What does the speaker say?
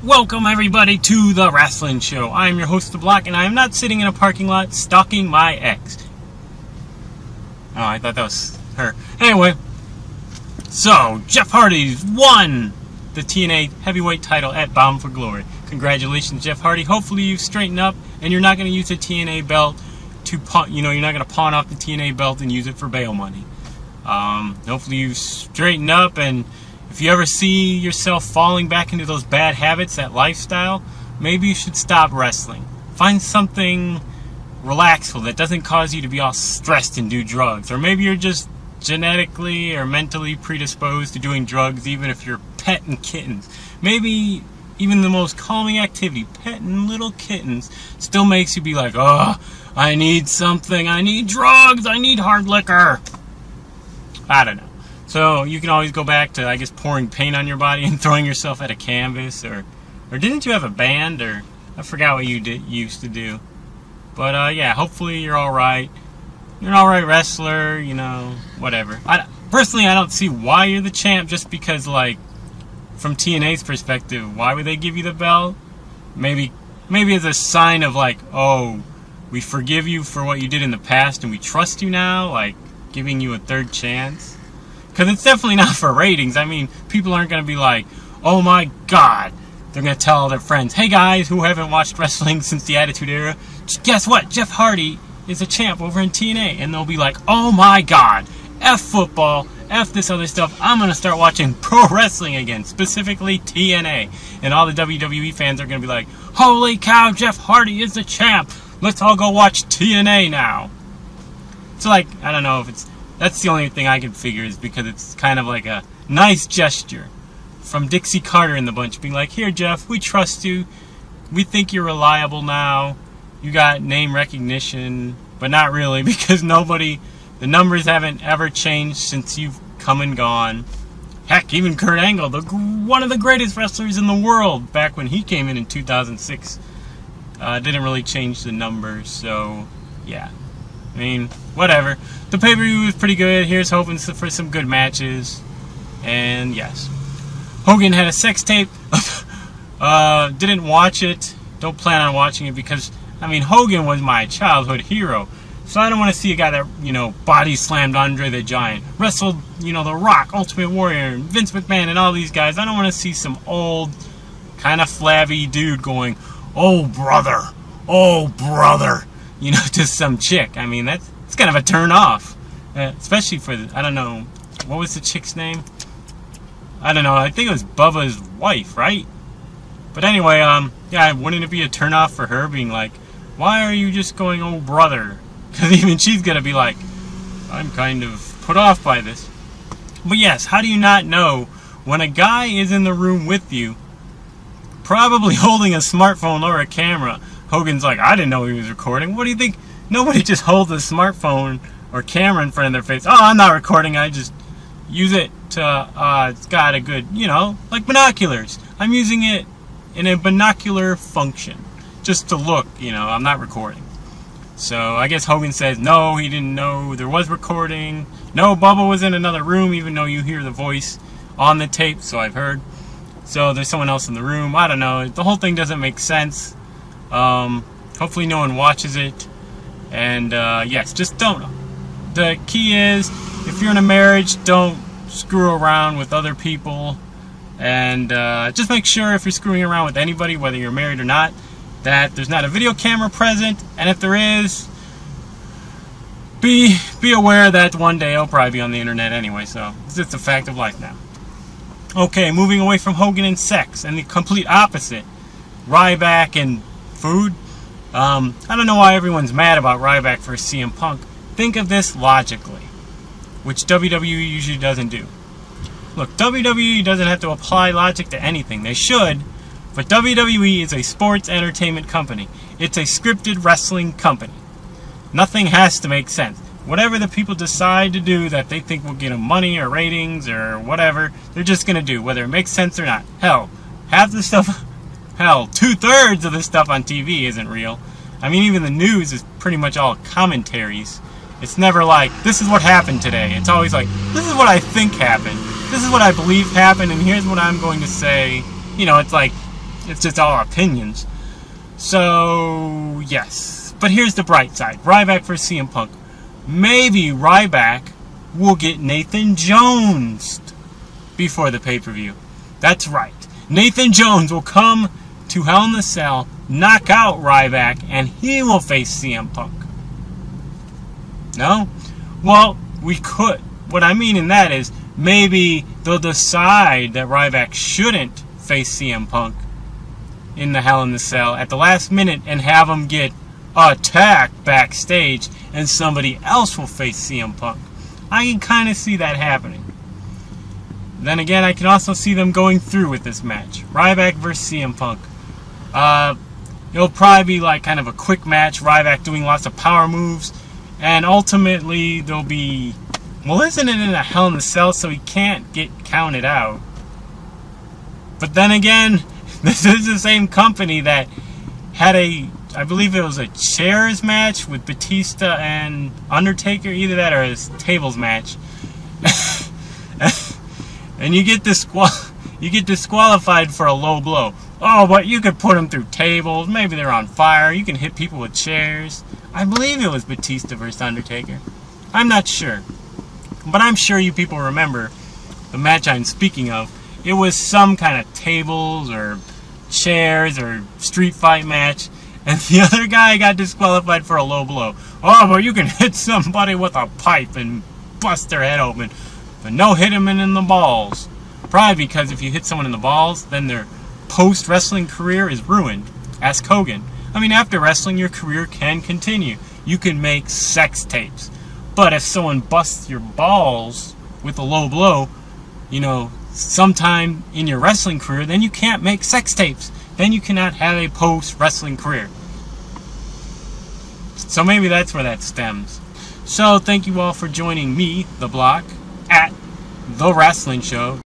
Welcome everybody to the Wrestling Show. I am your host, The Block, and I am not sitting in a parking lot stalking my ex. Oh, I thought that was her. Anyway, so Jeff Hardy won the TNA heavyweight title at Bound for Glory. Congratulations, Jeff Hardy. Hopefully you've straightened up and you're not going to use the TNA belt to you're not going to pawn off the TNA belt and use it for bail money. Hopefully you've straightened up, and if you ever see yourself falling back into those bad habits, that lifestyle, maybe you should stop wrestling. Find something relaxful that doesn't cause you to be all stressed and do drugs. Or maybe you're just genetically or mentally predisposed to doing drugs, even if you're petting kittens. Maybe even the most calming activity, petting little kittens, still makes you be like, oh, I need something, I need drugs, I need hard liquor. I don't know. So you can always go back to, I guess, pouring paint on your body and throwing yourself at a canvas, or didn't you have a band, or I forgot what you used to do. But yeah, hopefully you're all right. You're an all right wrestler, you know, whatever. Personally, I don't see why you're the champ, just because, like, from TNA's perspective, why would they give you the belt? Maybe as a sign of, like, oh, we forgive you for what you did in the past and we trust you now, like giving you a third chance. Because it's definitely not for ratings. I mean, people aren't going to be like, oh my god. They're going to tell all their friends, hey guys who haven't watched wrestling since the Attitude Era, guess what? Jeff Hardy is a champ over in TNA. And they'll be like, oh my god, F football, F this other stuff. I'm going to start watching pro wrestling again, specifically TNA. And all the WWE fans are going to be like, holy cow, Jeff Hardy is the champ. Let's all go watch TNA now. So, like, I don't know if it's... That's the only thing I can figure, is because it's kind of like a nice gesture from Dixie Carter and the bunch, being like, here Jeff, we trust you, we think you're reliable now, you got name recognition, but not really, because the numbers haven't ever changed since you've come and gone. Heck, even Kurt Angle, one of the greatest wrestlers in the world, back when he came in 2006, didn't really change the numbers, so yeah. I mean, whatever. The pay-per-view was pretty good. Here's hoping for some good matches. And yes. Hogan had a sex tape. Didn't watch it. Don't plan on watching it because, I mean, Hogan was my childhood hero. So I don't want to see a guy that, you know, body slammed Andre the Giant. Wrestled, you know, The Rock, Ultimate Warrior, Vince McMahon, and all these guys. I don't want to see some old, kind of flabby dude going, oh, brother. Oh, brother. You know, to some chick. I mean, it's kind of a turn off. Especially for, I don't know, what was the chick's name? I don't know, I think it was Bubba's wife, right? But anyway, yeah, wouldn't it be a turn off for her being like, why are you just going, oh brother? Because even she's going to be like, I'm kind of put off by this. But yes, how do you not know when a guy is in the room with you, probably holding a smartphone or a camera? Hogan's like, I didn't know he was recording. What do you think? Nobody just holds a smartphone or camera in front of their face. Oh, I'm not recording. I just use it to, it's got a good, you know, like binoculars. I'm using it in a binocular function. Just to look, you know, I'm not recording. So I guess Hogan says, no, he didn't know there was recording. No, Bubba was in another room, even though you hear the voice on the tape, so I've heard. So there's someone else in the room. I don't know. The whole thing doesn't make sense. Hopefully no one watches it, and yes, just don't. The key is, if you're in a marriage, don't screw around with other people, and just make sure if you're screwing around with anybody, whether you're married or not, that there's not a video camera present, and if there is, be aware that one day it'll probably be on the internet anyway, so it's a fact of life now. Okay, moving away from Hogan and sex, and the complete opposite, Ryback and food. I don't know why everyone's mad about Ryback for CM Punk. Think of this logically, which WWE usually doesn't do. Look, WWE doesn't have to apply logic to anything. They should, but WWE is a sports entertainment company. It's a scripted wrestling company. Nothing has to make sense. Whatever the people decide to do that they think will get them money or ratings or whatever, they're just going to do, whether it makes sense or not. Hell, half the stuff... Hell, 2/3 of the stuff on TV isn't real. I mean, even the news is pretty much all commentaries. It's never like, this is what happened today. It's always like, this is what I think happened. This is what I believe happened, and here's what I'm going to say. You know, it's like, it's just our opinions. So, yes. But here's the bright side. Ryback versus CM Punk. Maybe Ryback will get Nathan Jones before the pay-per-view. That's right. Nathan Jones will come to Hell in the Cell, knock out Ryback, and he will face CM Punk. No? Well, we could. What I mean in that is, maybe they'll decide that Ryback shouldn't face CM Punk in the Hell in the Cell at the last minute and have him get attacked backstage, and somebody else will face CM Punk. I can kind of see that happening. Then again, I can also see them going through with this match. Ryback versus CM Punk. It'll probably be like kind of a quick match. Ryback doing lots of power moves. And ultimately, there'll be... Well, isn't it in a Hell in the Cell, so he can't get counted out? But then again, this is the same company that had a... I believe it was a chairs match with Batista and Undertaker. Either that or a tables match. And you get disqualified for a low blow. Oh, but you could put them through tables. Maybe they're on fire. You can hit people with chairs. I believe it was Batista versus Undertaker. I'm not sure. But I'm sure you people remember the match I'm speaking of. It was some kind of tables or chairs or street fight match. And the other guy got disqualified for a low blow. Oh, but you can hit somebody with a pipe and bust their head open. But no hit him in the balls. Probably because if you hit someone in the balls, then their post-wrestling career is ruined. Ask Hogan. I mean, after wrestling, your career can continue. You can make sex tapes. But if someone busts your balls with a low blow, you know, sometime in your wrestling career, then you can't make sex tapes. Then you cannot have a post-wrestling career. So maybe that's where that stems. So thank you all for joining me, The Block, at The Wrestling Show.